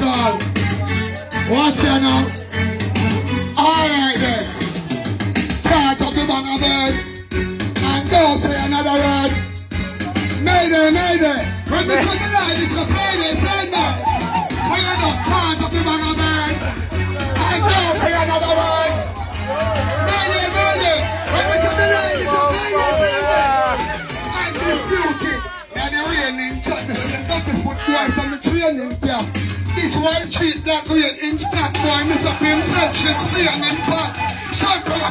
all. Watch here now. Alright then. Charge up the bangah bird. And don't say another word. Mayday, mayday. When we say the line, it's a payday, say no. When you don't charge up the bangah bird. And don't say another word. Mayday, mayday. When we say the line, it's a payday, say no. And this beauty. And the raining chat, the same 30-foot boy from the training camp. This white cheap black rain instant boy, Mr. Himself should stay on him back. Shut up,